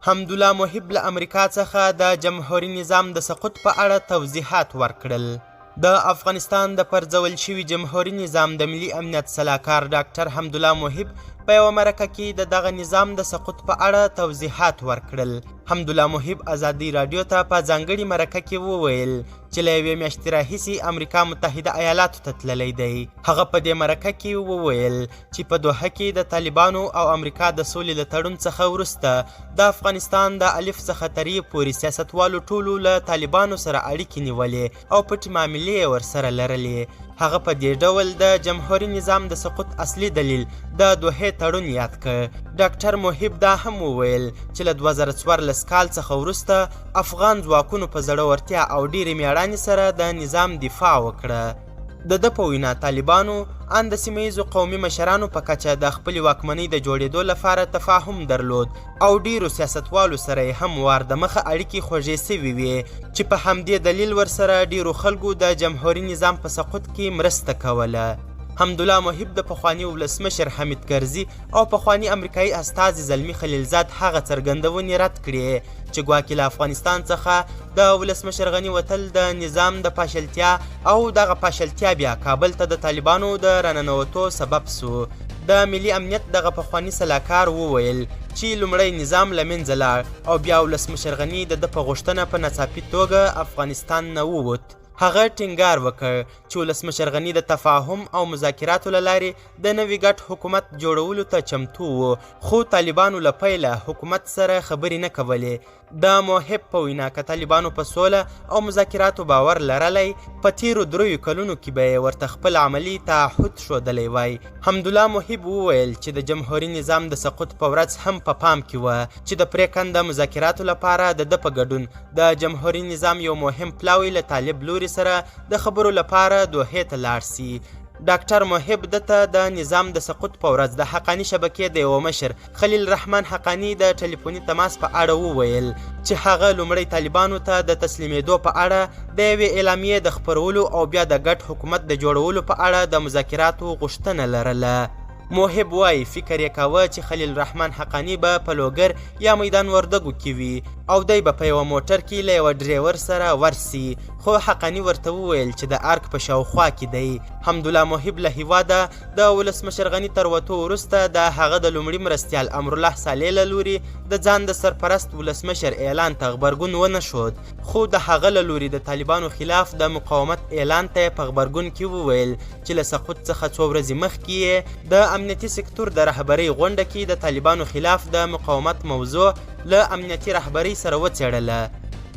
حمدالله محب له امریکا څخه د جمهوري نظام د سقوط په اړه توضیحات ورکړل. د افغانستان د پرځول شوي جمهوري نظام د ملي امنیت سلاکار ډاکټر حمدالله محب په یوه مرکه کې د دغه نظام د سقوط په اړه توضیحات ورکړل. حمدالله محب ازادي راډیو ته په ځانګړې مرکه کې وویل چې له یوې میاشتې راهیسې امریکا متحده ایالاتو ته تللی دی. هغه په دې مرکه کې وویل چې په دوحه کې د طالبانو او امریکا د سولې له تړون څخه وروسته د افغانستان د الف څخه ترې پورې سیاستوالو ټولو له طالبانو سره اړیکې نیولې او پټې معاملې ورسره لرلې. هغه په دې ډول د جمهوري نظام د سقوط اصلي دلیل د دوحې تړون یاد کړ. ډاکټر محب دا هم وویل چې له 2014 کال څخه وروسته افغان ځواکونو په زړورتیا او ډېرې میړانې سره د نظام دفاع وکړه. د ده په وینا طالبانو ان د سیمه ییزو قومي مشرانو په کچه د خپلې واکمنۍ د جوړېدو لپاره تفاهم درلود او ډیرو سیاستوالو سره یې هم وار د مخه اړیکې خوږې سوي وې چې په همدې دلیل ورسره ډیرو خلکو د جمهوري نظام په سقوط کې مرسته کوله. حمدالله محب د پخواني ولسمشر حمید کرزي او پخواني امریکایي استازي زلمي خلیلزاد هغه څرګندونې رد کړې چې ګواکې له افغانستان څخه د ولسمشر غني وتل د نظام د پاشلتیا او دغه پاشلتیا بیا کابل ته د طالبانو د راننوتو سبب سو. د ملي امنیت دغه پخواني سلاکار وویل چې لومړی نظام له منځه لاړ او بیا ولسمشر غني د ده په غوښتنه په ناڅاپي توګه افغانستان نه ووت. هغه ټینګار وکړ چې ولسمشر غني د تفاهم او مذاکراتو له لارې د نوي ګډ حکومت جوړولو ته چمتو و، خو طالبانو له پیله حکومت سره خبرې نه کولې. د محب په وینا که طالبانو په سوله او مذاکراتو باور لرلی په تیرو 3 کلونو کې به یې ورته خپل عملي تعهد ښودلی وای. حمدالله محب وویل چې د جمهوري نظام د سقوط په ورځ هم په پام کې وه چې د پرېکنده مذاکراتو لپاره د ده په ګډون د جمهوري نظام یو مهم پلاوی له طالب لوري سره د خبرو لپاره دوحې ته لاړ سي. ډاکټر محب دته د نظام د سقوط په ورځ د حقاني شبکې د یوه مشر خلیل رحمان حقاني د ټلیفوني تماس په اړه وویل چې هغه لومړی طالبانو ته د تسلیمېدو په اړه د یوې اعلامیې د خپرولو او بیا د ګډ حکومت د جوړولو په اړه د مذاکراتو غوښتنه لرله. محب وای فکر یې کاوه چې خلیل رحمان حقاني به په لوګر یا میدان وردګو کې وي او دی به په یوه موټر کې له یوه ډریور سره ورسي، خو حقاني ورته وویل چې د ارک په شاوخوا کې دی. حمدالله محب له هیواده د ولسمشر غني تر وتو وروسته د هغه د لومړي مرستیال امرالله صالح له لوري د ځان د سرپرست ولسمشر اعلان ته غبرګون ونه ښود، خو د هغه له لوري د طالبانو خلاف د مقاومت اعلان ته یې په غبرګون کې وویل چې له سقوط څخه څو ورځې مخکې یې د امنیتي سکتور د رهبرۍ غونډه کې د طالبانو خلاف د مقاومت موضوع له امنیتي رهبرۍ سره وڅېړله.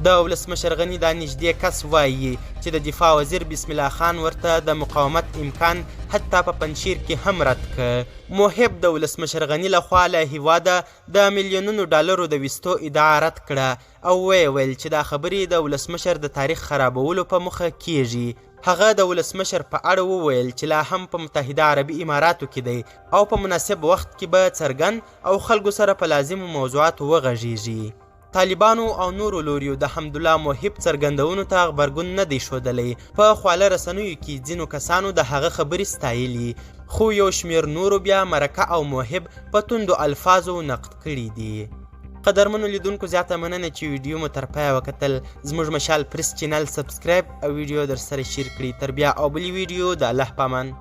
د ولسمشر غني دا نږدې کس وایي چې د دفاع وزیر بسم الله خان ورته د مقاومت امکان حتی په پنجشیر کې هم رد کړ. محب د ولسمشر غني لخوا له هیواده د میلیونونو ډالرو د ویستو ادعا رد کړه او ویې ویل چې دا خبرې د ولسمشر د تاریخ خرابولو په موخه کیږي. هغه د ولسمشر په اړه وویل چې لا هم په متحده عربي اماراتو کې دی او په مناسب وخت کې به څرګند او خلکو سره په لازمو موضوعاتو وغږیږي. طالبانو او نورو لوریو د حمدالله محب څرګندونو ته غبرګون نه دی ښودلی. په خواله رسنیو کې ځینو کسانو د هغه خبرې ستایلي، خو یو شمېر نورو بیا مرکه او محب په توندو الفاظو نقد کړي دي. قدرمنو لیدونکو زیاته مننه چې ویډیو مو تر پایه وکتل. زموږ مشال پریس چینل سبسکرایب او ویډیو در سره شیر کړئ. تر بیا او بلې ویډیو د الله په امان.